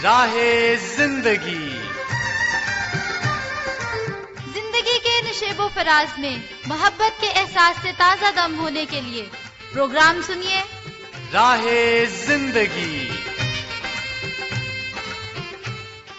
راہ زندگی کے نشیب و فراز میں محبت کے احساس سے تازہ دم ہونے کے لیے پروگرام سنیے راہ زندگی۔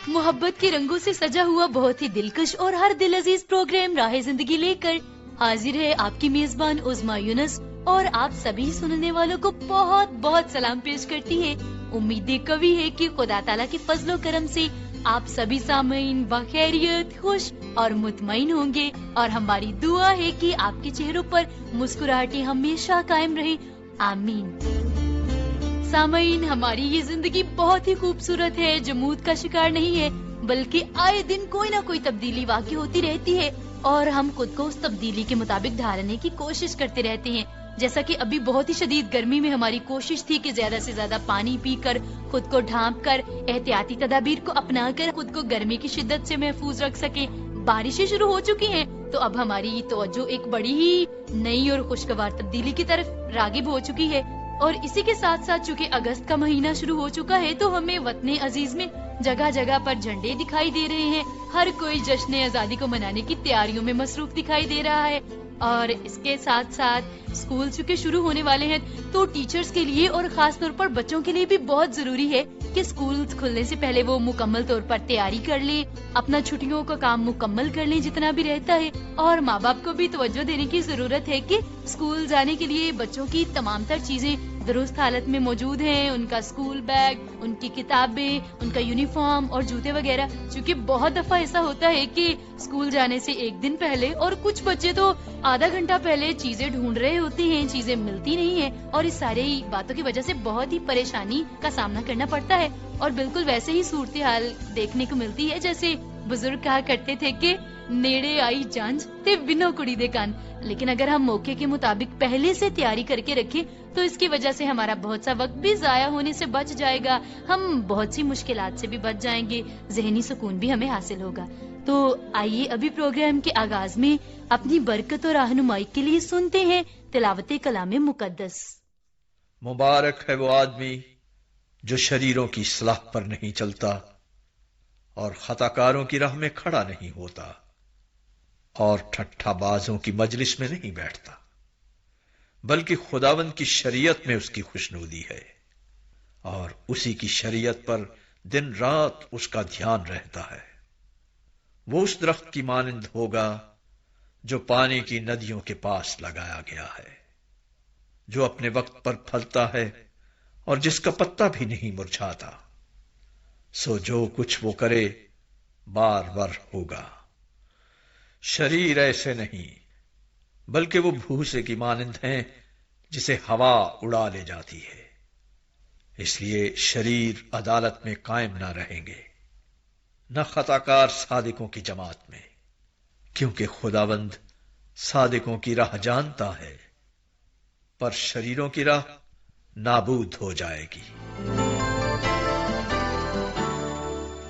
محبت کے رنگوں سے سجا ہوا بہت ہی دلکش اور ہر دل عزیز پروگرام راہ زندگی لے کر حاضر ہے آپ کی میزبان عظمیٰ یونس، اور آپ سبھی سننے والوں کو بہت بہت سلام پیش کرتی ہے۔ امید قوی ہے کہ خدا تعالیٰ کے فضل و کرم سے آپ سبھی سامعین بخیریت، خوش اور مطمئن ہوں گے، اور ہماری دعا ہے کہ آپ کے چہروں پر مسکراہٹیں ہمیشہ قائم رہیں، آمین۔ سامعین، ہماری یہ زندگی بہت ہی خوبصورت ہے، جمود کا شکار نہیں ہے، بلکہ آئے دن کوئی نہ کوئی تبدیلی واقع ہوتی رہتی ہے، اور ہم خود کو اس تبدیلی کے مطابق ڈھالنے کی کوشش کرتے رہتے ہیں۔ جیسا کہ ابھی بہت ہی شدید گرمی میں ہماری کوشش تھی کہ زیادہ سے زیادہ پانی پی کر، خود کو ڈھانپ کر، احتیاطی تدابیر کو اپنا کر خود کو گرمی کی شدت سے محفوظ رکھ سکیں۔ بارشیں شروع ہو چکی ہیں تو اب ہماری توجہ ایک بڑی ہی نئی اور خوشگوار تبدیلی کی طرف راغب ہو چکی ہے، اور اسی کے ساتھ ساتھ چونکہ اگست کا مہینہ شروع ہو چکا ہے تو ہمیں وطن عزیز میں جگہ جگہ پر جھنڈے دکھائی دے رہے ہیں، ہر کوئی جشن آزادی کو منانے کی تیاریوں میں مصروف دکھائی دے رہا ہے، اور اس کے ساتھ ساتھ اسکول چونکہ شروع ہونے والے ہیں تو ٹیچرز کے لیے اور خاص طور پر بچوں کے لیے بھی بہت ضروری ہے کہ اسکول کھلنے سے پہلے وہ مکمل طور پر تیاری کر لیں، اپنا چھٹیوں کا کام مکمل کر لیں جتنا بھی رہتا ہے، اور ماں باپ کو بھی توجہ دینے کی ضرورت ہے کہ اسکول جانے کے لیے بچوں کی تمام تر چیزیں درست حالت میں موجود ہیں، ان کا اسکول بیگ، ان کی کتابیں، ان کا یونیفارم اور جوتے وغیرہ، چونکہ بہت دفعہ ایسا ہوتا ہے کہ اسکول جانے سے ایک دن پہلے اور کچھ بچے تو آدھا گھنٹہ پہلے چیزیں ڈھونڈ رہے ہوتے ہیں، چیزیں ملتی نہیں ہیں، اور اس سارے باتوں کی وجہ سے بہت ہی پریشانی کا سامنا کرنا پڑتا ہے، اور بالکل ویسے ہی صورتحال دیکھنے کو ملتی ہے جیسے بزرگ کہا کرتے تھے کہ نیڑے آئی جانچ تے بنو کڑی دے کان۔ لیکن اگر ہم موقع کے مطابق پہلے سے تیاری کر کے رکھیں تو اس کی وجہ سے ہمارا بہت سا وقت بھی ضائع ہونے سے بچ جائے گا، ہم بہت سی مشکلات سے بھی بچ جائیں گے، ذہنی سکون بھی ہمیں حاصل ہوگا۔ تو آئیے ابھی پروگرام کے آغاز میں اپنی برکت اور رہنمائی کے لیے سنتے ہیں تلاوت کلام مقدس۔ مبارک ہے وہ آدمی جو شریروں کی اصلاح پر نہیں چلتا اور خطا کاروں کی راہ میں کھڑا نہیں ہوتا اور ٹھٹھا بازوں کی مجلس میں نہیں بیٹھتا، بلکہ خداوند کی شریعت میں اس کی خوشنودی ہے، اور اسی کی شریعت پر دن رات اس کا دھیان رہتا ہے۔ وہ اس درخت کی مانند ہوگا جو پانی کی ندیوں کے پاس لگایا گیا ہے، جو اپنے وقت پر پھلتا ہے اور جس کا پتا بھی نہیں مرجھاتا، سو جو کچھ وہ کرے بار بار ہوگا۔ شریر ایسے نہیں، بلکہ وہ بھوسے کی مانند ہیں جسے ہوا اڑا لے جاتی ہے، اس لیے شریر عدالت میں قائم نہ رہیں گے، نہ خطا کار صادقوں کی جماعت میں، کیونکہ خداوند صادقوں کی راہ جانتا ہے، پر شریروں کی راہ نابود ہو جائے گی۔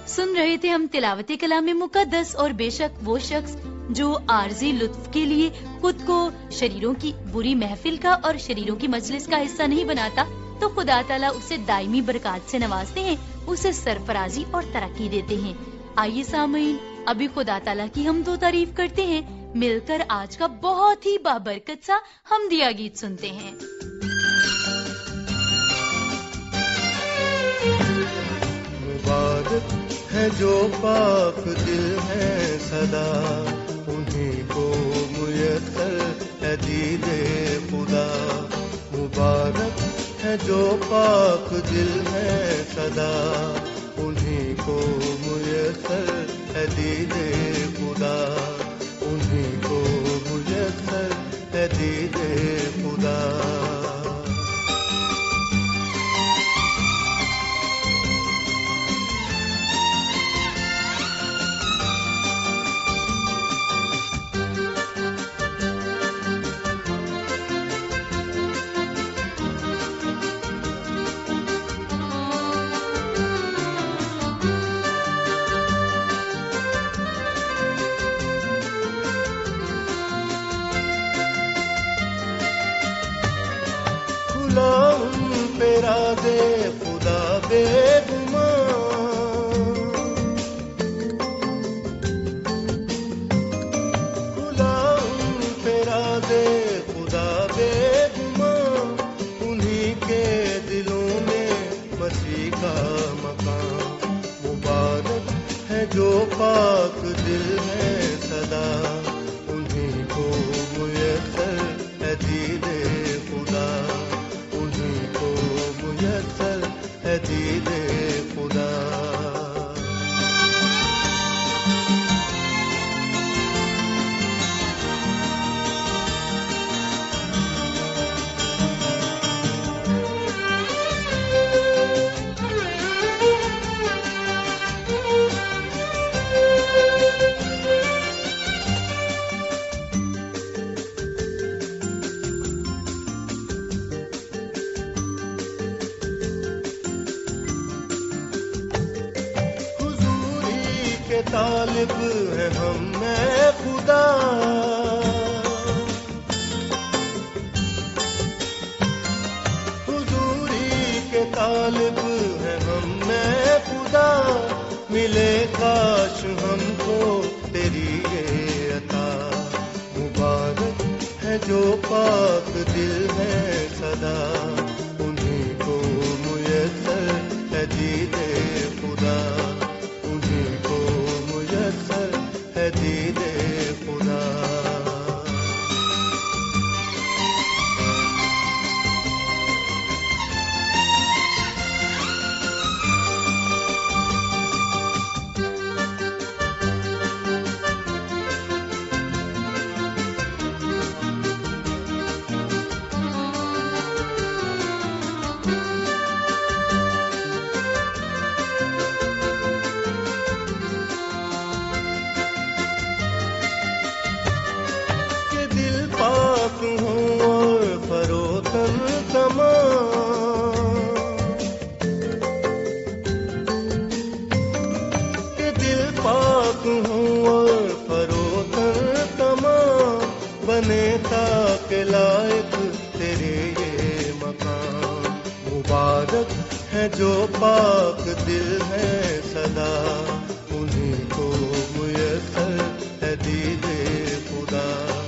سن رہے تھے ہم تلاوت کلام مقدس، اور بے شک وہ شخص جو عارضی لطف کے لیے خود کو شریروں کی بری محفل کا اور شریروں کی مجلس کا حصہ نہیں بناتا تو خدا تعالیٰ اسے دائمی برکات سے نوازتے ہیں، اسے سرفرازی اور ترقی دیتے ہیں۔ آئیے سامعین، ابھی خدا تعالیٰ کی حمد و تعریف کرتے ہیں، مل کر آج کا بہت ہی بابرکت سا حمدیہ گیت سنتے ہیں۔ مبارک ہے جو پاک دل ہے صدا، انہیں کو میسر ہے دید خدا۔ مبارک ہے جو پاک دل ہے صدا، انہیں کو میسر ہے دید خدا، انہیں کو میسر ہے دید خدا۔ خدا بے گمان، جو پاک دل ہے صدا انہیں کو میسر ہے دید خدا انہیں کو میسر ہے دید خدا طالب ہے ہم میں خدا حضوری کے طالب ہے ہم میں خدا ملے کاش ہم کو تیری یہ عطا مبارک ہے جو پاک دل ہے صدا انہیں کو میسر ہے دید خدا دید خدا کے لائق تیرے یہ مقام مبارک ہے جو پاک دل ہے صدا انہیں کو میسر ہے دید خدا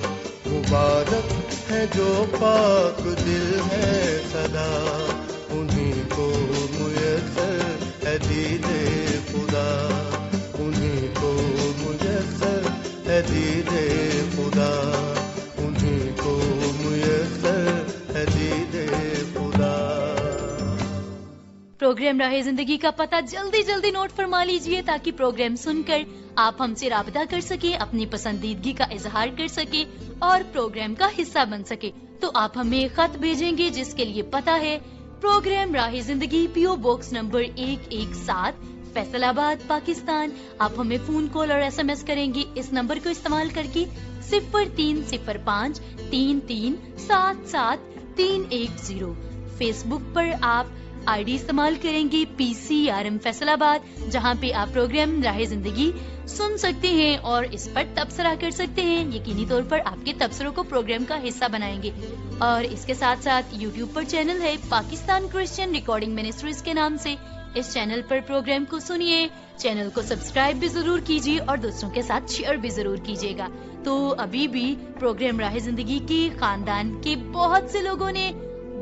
مبارک ہے جو پاک دل ہے صدا انہیں کو میسر ہے دید خدا انہیں کو میسر ہے دید خدا پروگرام راہ زندگی کا پتہ جلدی نوٹ فرما لیجئے تاکہ پروگرام سن کر آپ ہم سے رابطہ کر سکیں، اپنی پسندیدگی کا اظہار کر سکیں اور پروگرام کا حصہ بن سکے۔ تو آپ ہمیں خط بھیجیں گے جس کے لیے پتہ ہے پروگرام راہ زندگی PO باکس نمبر 117 فیصل آباد پاکستان۔ آپ ہمیں فون کال اور SMS کریں گے اس نمبر کو استعمال کر کے 0305 33 77 310۔ فیس بک پر آپ ID استعمال کریں گے PCRM فیصل آباد، جہاں پہ آپ پروگرام راہ زندگی سن سکتے ہیں اور اس پر تبصرہ کر سکتے ہیں۔ یقینی طور پر آپ کے تبصروں کو پروگرام کا حصہ بنائیں گے۔ اور اس کے ساتھ ساتھ YouTube پر چینل ہے پاکستان کرسچین ریکارڈنگ منسٹریز کے نام سے، اس چینل پر پروگرام کو سنیے، چینل کو سبسکرائب بھی ضرور کیجیے اور دوستوں کے ساتھ شیئر بھی ضرور کیجیے گا۔ تو ابھی بھی پروگرام راہ زندگی کی خاندان کے بہت سے لوگوں نے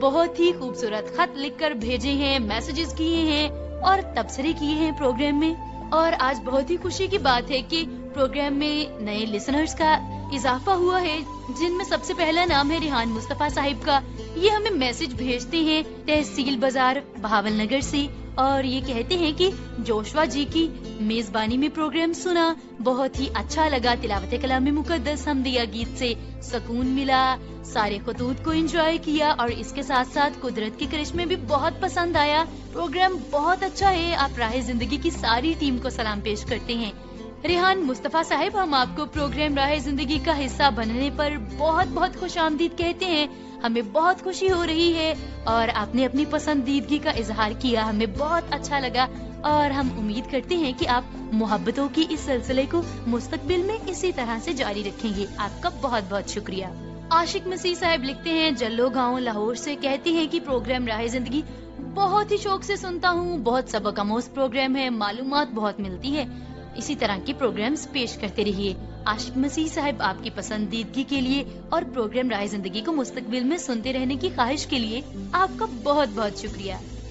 بہت ہی خوبصورت خط لکھ کر بھیجے ہیں، میسجز کیے ہیں اور تبصرے کیے ہیں پروگرام میں۔ اور آج بہت ہی خوشی کی بات ہے کہ پروگرام میں نئے لسنرز کا اضافہ ہوا ہے، جن میں سب سے پہلا نام ہے ریحان مصطفیٰ صاحب کا۔ یہ ہمیں میسج بھیجتے ہیں تحصیل بازار بہاول نگر سے، اور یہ کہتے ہیں کہ جوشوا جی کی میزبانی میں پروگرام سنا، بہت ہی اچھا لگا، تلاوت کلام مقدس حمدیہ گیت سے سکون ملا، سارے خطوط کو انجوائے کیا اور اس کے ساتھ ساتھ قدرت کے کرشمے بھی بہت پسند آیا، پروگرام بہت اچھا ہے۔ آپ راہ زندگی کی ساری ٹیم کو سلام پیش کرتے ہیں۔ ریحان مصطفیٰ صاحب، ہم آپ کو پروگرام راہ زندگی کا حصہ بننے پر بہت بہت خوش آمدید کہتے ہیں، ہمیں بہت خوشی ہو رہی ہے اور آپ نے اپنی پسندیدگی کا اظہار کیا، ہمیں بہت اچھا لگا اور ہم امید کرتے ہیں کہ آپ محبتوں کی اس سلسلے کو مستقبل میں اسی طرح سے جاری رکھیں گے۔ آپ کا بہت بہت شکریہ۔ عاشق مسیح صاحب لکھتے ہیں جلو گاؤں لاہور سے، کہتے ہیں کہ پروگرام راہ زندگی بہت ہی شوق سے سنتا ہوں، بہت سبق آموز پروگرام ہے، معلومات بہت ملتی ہے، اسی طرح کے پروگرامز پیش کرتے رہیے۔ عاشق مسیح صاحب، آپ کی پسندیدگی کے لیے اور پروگرام راہ زندگی کو مستقبل میں سنتے رہنے کی خواہش کے لیے آپ کا بہت بہت شکریہ۔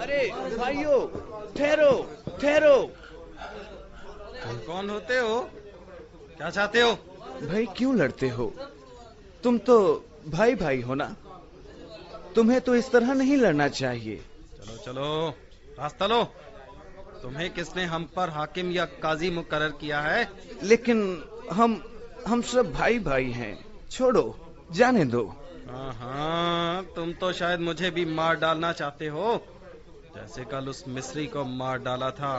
ارے بھائیو، ٹھہرو ٹھہرو. تم کون ہوتے ہو؟ کیا چاہتے ہو؟ بھائی کیوں لڑتے ہو؟ تم تو بھائی بھائی ہو نا. تمہیں تو اس طرح نہیں لڑنا چاہیے. چلو چلو راستہ لو. تمہیں کس نے ہم پر حاکم یا قاضی مقرر کیا ہے؟ لیکن ہم سب بھائی بھائی ہیں. چھوڑو، جانے دو. ہاں، تم تو شاید مجھے بھی مار ڈالنا چاہتے ہو، جیسے کل اس مصری کو مار ڈالا تھا،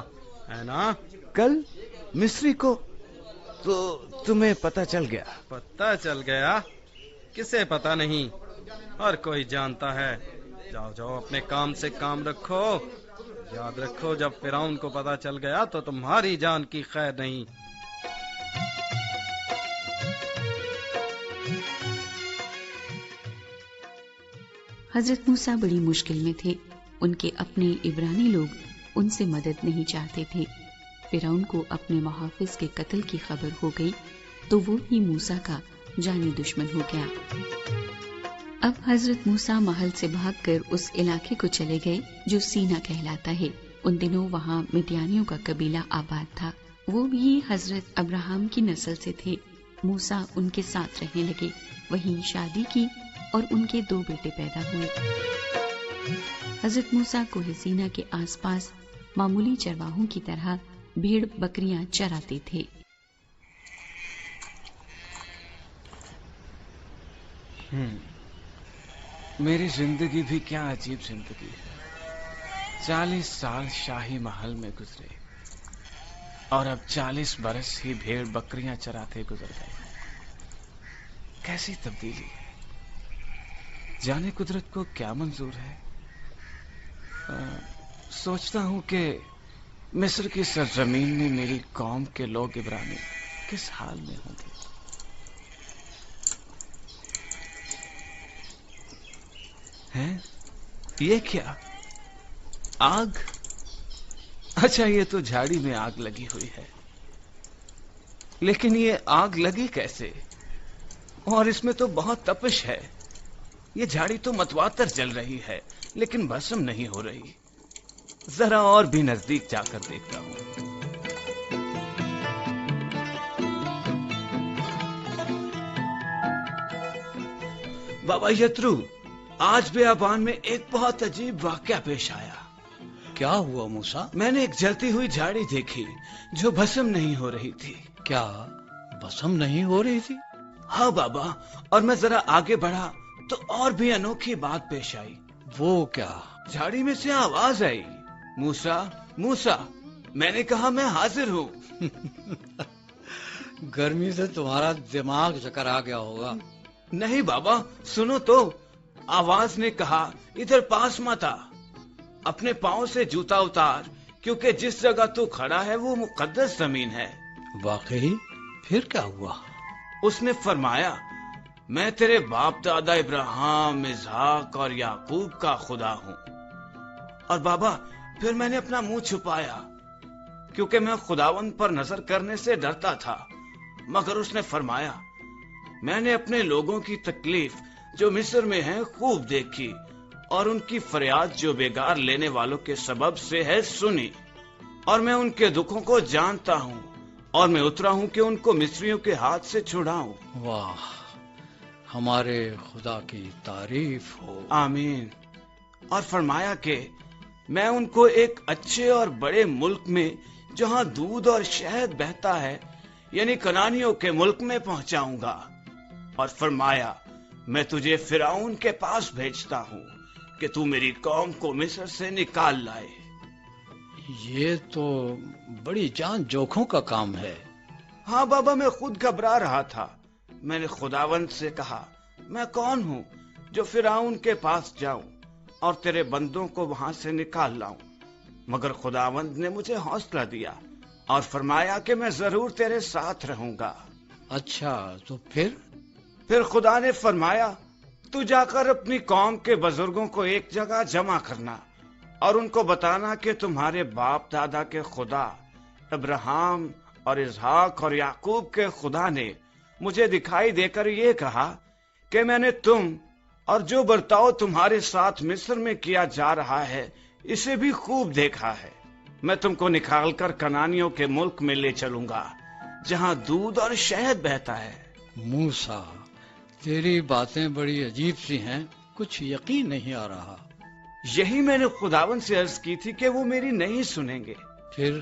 ہے نا؟ کل مصری کو؟ تو تمہیں پتہ چل گیا؟ پتہ چل گیا؟ کسے پتہ نہیں، ہر کوئی جانتا ہے. جاؤ جاؤ، اپنے کام سے کام رکھو. یاد رکھو، جب فرعون کو پتہ چل گیا تو تمہاری جان کی خیر نہیں. حضرت موسیٰ بڑی مشکل میں تھے. ان کے اپنے عبرانی لوگ ان سے مدد نہیں چاہتے تھے. فرعون کو اپنے محافظ کے قتل کی خبر ہو گئی تو وہ ہی موسیٰ کا جانی دشمن ہو گیا. اب حضرت موسیٰ محل سے بھاگ کر اس علاقے کو چلے گئے جو سینا کہلاتا ہے. ان دنوں وہاں مدیانیوں کا قبیلہ آباد تھا. وہ بھی حضرت ابراہیم کی نسل سے تھے. موسیٰ ان کے ساتھ رہنے لگے. وہیں شادی کی اور ان کے 2 بیٹے پیدا ہوئے. حضرت موسیٰ کوہ سینا کے آس پاس معمولی چرواہوں کی طرح بھیڑ بکریاں چراتے تھے. میری زندگی بھی کیا عجیب زندگی ہے. 40 سال شاہی محل میں گزرے اور اب 40 برس ہی بھیڑ بکریاں چراتے گزر گئے. کیسی تبدیلی ہے. جانے قدرت کو کیا منظور ہے. سوچتا ہوں کہ مصر کی سرزمین میں میری قوم کے لوگ عبرانی کس حال میں ہوں گے. ہیں؟ یہ کیا؟ آگ؟ اچھا، یہ تو جھاڑی میں آگ لگی ہوئی ہے. لیکن یہ آگ لگی کیسے؟ اور اس میں تو بہت تپش ہے. یہ جھاڑی تو متواتر جل رہی ہے لیکن بھسم نہیں ہو رہی. ذرا اور بھی نزدیک جا کر دیکھتا ہوں. بابا یترو، آج بیابان میں ایک بہت عجیب واقعہ پیش آیا. کیا ہوا موسیٰ؟ میں نے ایک جلتی ہوئی جھاڑی دیکھی جو بھسم نہیں ہو رہی تھی. کیا بھسم نہیں ہو رہی تھی؟ ہاں بابا، اور میں ذرا آگے بڑھا تو اور بھی انوکھی بات پیش آئی. وہ کیا؟ جھاڑی میں سے آواز آئی، موسیٰ موسیٰ. میں نے کہا میں حاضر ہوں. گرمی سے تمہارا دماغ چکر آ گیا ہوگا. نہیں بابا، سنو تو. آواز نے کہا ادھر پاس مت آ، اپنے پاؤں سے جوتا اتار، کیونکہ جس جگہ تو کھڑا ہے وہ مقدس زمین ہے. واقعی؟ پھر کیا ہوا؟ اس نے فرمایا میں تیرے باپ دادا ابراہیم، اسحاق اور یعقوب کا خدا ہوں. اور بابا پھر میں نے اپنا منہ چھپایا کیونکہ میں خداوند پر نظر کرنے سے ڈرتا تھا. مگر اس نے فرمایا میں نے اپنے لوگوں کی تکلیف جو مصر میں ہیں خوب دیکھی، اور ان کی فریاد جو بیگار لینے والوں کے سبب سے ہے سنی، اور میں ان کے دکھوں کو جانتا ہوں، اور میں اترا ہوں کہ ان کو مصریوں کے ہاتھ سے چھڑاؤں. واہ، ہمارے خدا کی تعریف ہو. آمین. اور فرمایا کہ میں ان کو ایک اچھے اور بڑے ملک میں جہاں دودھ اور شہد بہتا ہے، یعنی کنانیوں کے ملک میں پہنچاؤں گا. اور فرمایا میں تجھے فرعون کے پاس بھیجتا ہوں کہ تو میری قوم کو مصر سے نکال لائے. یہ تو بڑی جان جوکھوں کا کام ہے. ہاں بابا، میں خود گھبرا رہا تھا. میں نے خداوند سے کہا میں کون ہوں جو فرعون کے پاس جاؤں اور تیرے بندوں کو وہاں سے نکال لاؤں. مگر خداوند نے مجھے حوصلہ دیا اور فرمایا کہ میں ضرور تیرے ساتھ رہوں گا. اچھا، تو پھر خدا نے فرمایا تو جا کر اپنی قوم کے بزرگوں کو ایک جگہ جمع کرنا اور ان کو بتانا کہ تمہارے باپ دادا کے خدا ابراہیم اور اسحاق اور یعقوب کے خدا نے مجھے دکھائی دے کر یہ کہا کہ میں نے تم اور جو برتاؤ تمہارے ساتھ مصر میں کیا جا رہا ہے اسے بھی خوب دیکھا ہے۔ میں تم کو نکال کر کنانیوں کے ملک میں لے چلوں گا جہاں دودھ اور شہد بہتا ہے۔ موسیٰ، تیری باتیں بڑی عجیب سی ہیں، کچھ یقین نہیں آ رہا۔ یہی میں نے خداوند سے عرض کی تھی کہ وہ میری نہیں سنیں گے۔ پھر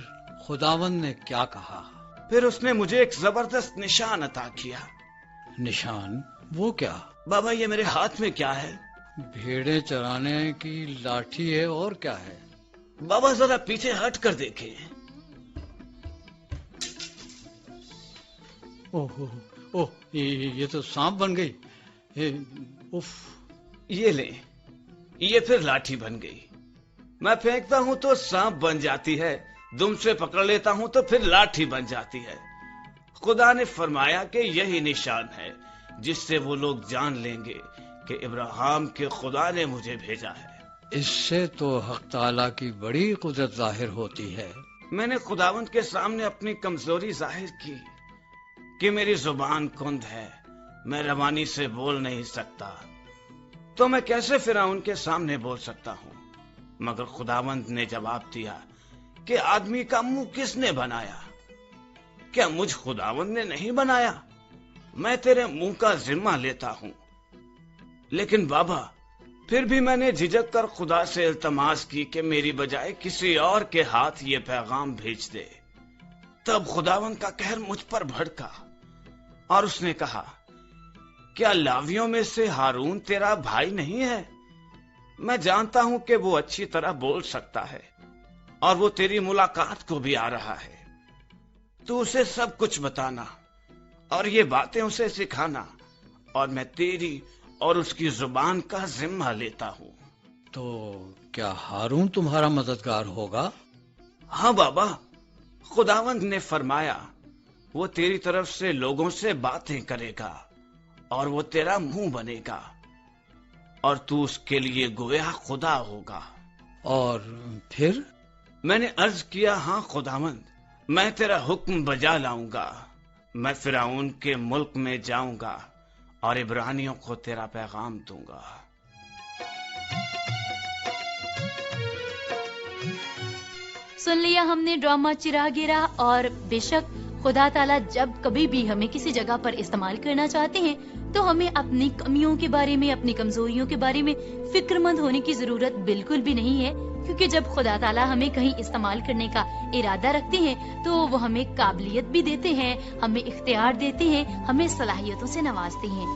خداوند نے کیا کہا؟ پھر اس نے مجھے ایک زبردست نشان عطا کیا۔ نشان؟ وہ کیا؟ بابا یہ میرے ہاتھ میں کیا ہے؟ بھیڑیں چرانے کی لاٹھی ہے، اور کیا ہے؟ بابا ذرا پیچھے ہٹ کر دیکھیں۔ اوہ یہ تو سانپ بن گئی۔ اف، یہ لیں، یہ پھر لاٹھی بن گئی۔ میں پھینکتا ہوں تو سانپ بن جاتی ہے، دم سے پکڑ لیتا ہوں تو پھر لاٹھی بن جاتی ہے۔ خدا نے فرمایا کہ یہی نشان ہے جس سے وہ لوگ جان لیں گے کہ ابراہیم کے خدا نے مجھے بھیجا ہے۔ اس سے تو حق تعالیٰ کی بڑی قدرت ظاہر ہوتی ہے۔ میں نے خداوند کے سامنے اپنی کمزوری ظاہر کی کہ میری زبان کند ہے، میں روانی سے بول نہیں سکتا، تو میں کیسے فرعون کے سامنے بول سکتا ہوں؟ مگر خداوند نے جواب دیا کہ آدمی کا منہ کس نے بنایا؟ کیا مجھ خداوند نے نہیں بنایا؟ میں تیرے منہ کا ذمہ لیتا ہوں۔ لیکن بابا پھر بھی میں نے جھجک کر خدا سے التماس کی کہ میری بجائے کسی اور کے ہاتھ یہ پیغام بھیج دے۔ تب خداوند کا قہر مجھ پر بھڑکا اور اس نے کہا، کیا لاویوں میں سے ہارون تیرا بھائی نہیں ہے؟ میں جانتا ہوں کہ وہ اچھی طرح بول سکتا ہے اور وہ تیری ملاقات کو بھی آ رہا ہے۔ تو اسے سب کچھ بتانا اور یہ باتیں اسے سکھانا، اور میں تیری اور اس کی زبان کا ذمہ لیتا ہوں۔ تو کیا ہارون تمہارا مددگار ہوگا؟ ہاں بابا، خداوند نے فرمایا وہ تیری طرف سے لوگوں سے باتیں کرے گا اور وہ تیرا منہ بنے گا، اور تو اس کے لیے گویا خدا ہوگا۔ اور پھر؟ میں نے عرض کیا، ہاں خداوند، میں تیرا حکم بجا لاؤں گا، میں فرعون کے ملک میں جاؤں گا اور عبرانیوں کو تیرا پیغام دوں گا۔ سن لیا ہم نے ڈرامہ چراغیرہ، اور بے شک خدا تعالیٰ جب کبھی بھی ہمیں کسی جگہ پر استعمال کرنا چاہتے ہیں تو ہمیں اپنی کمیوں کے بارے میں، اپنی کمزوریوں کے بارے میں فکر مند ہونے کی ضرورت بالکل بھی نہیں ہے، کیونکہ جب خدا تعالیٰ ہمیں کہیں استعمال کرنے کا ارادہ رکھتے ہیں تو وہ ہمیں قابلیت بھی دیتے ہیں، ہمیں اختیار دیتے ہیں، ہمیں صلاحیتوں سے نوازتے ہیں۔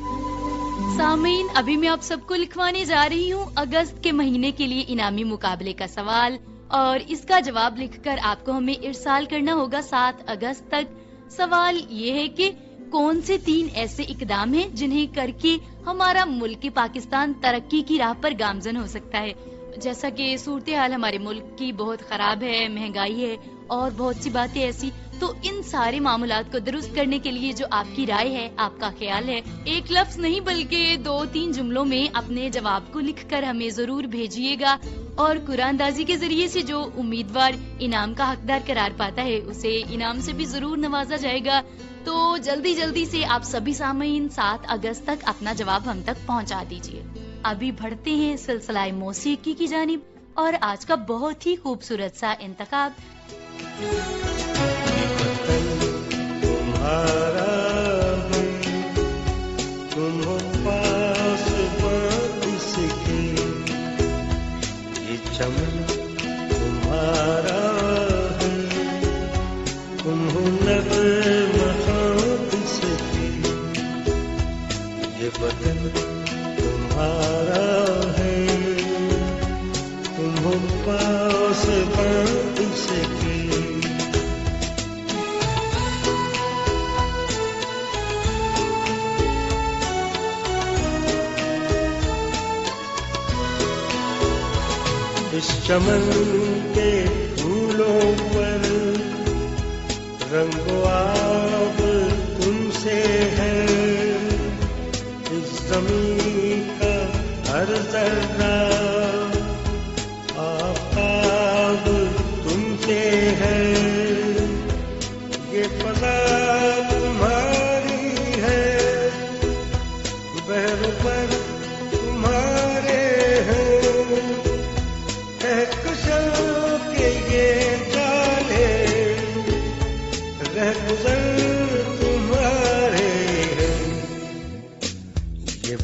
سامعین، ابھی میں آپ سب کو لکھوانے جا رہی ہوں اگست کے مہینے کے لیے انعامی مقابلے کا سوال، اور اس کا جواب لکھ کر آپ کو ہمیں ارسال کرنا ہوگا 7 اگست تک۔ سوال یہ ہے کہ کون سے 3 ایسے اقدام ہیں جنہیں کر کے ہمارا ملک پاکستان ترقی کی راہ پر گامزن ہو سکتا ہے؟ جیسا کہ صورتحال ہمارے ملک کی بہت خراب ہے، مہنگائی ہے اور بہت سی باتیں ایسی، تو ان سارے معاملات کو درست کرنے کے لیے جو آپ کی رائے ہے، آپ کا خیال ہے، ایک لفظ نہیں بلکہ 2-3 جملوں میں اپنے جواب کو لکھ کر ہمیں ضرور بھیجیے گا، اور قرآن اندازی کے ذریعے سے جو امیدوار انعام کا حقدار قرار پاتا ہے اسے انعام سے بھی ضرور نوازا جائے گا۔ تو جلدی سے آپ سبھی سامعین 7 اگست تک اپنا جواب ہم تک پہنچا دیجیے۔ ابھی بڑھتے ہیں سلسلہ موسیقی کی جانب، اور آج کا بہت ہی خوبصورت سا انتخاب۔ تمہارا تم پاس بس کے یہ چمن تمہارا ہے، تم بس کے یہ بدن تمہارا ہے، تم پاس بس کے اس چمن کے پھولوں پر رنگ و آب تم سے ہے، اس زمین کا ہر ذرہ آفتاب تم سے ہے، یہ فضا تمہاری ہے، بہر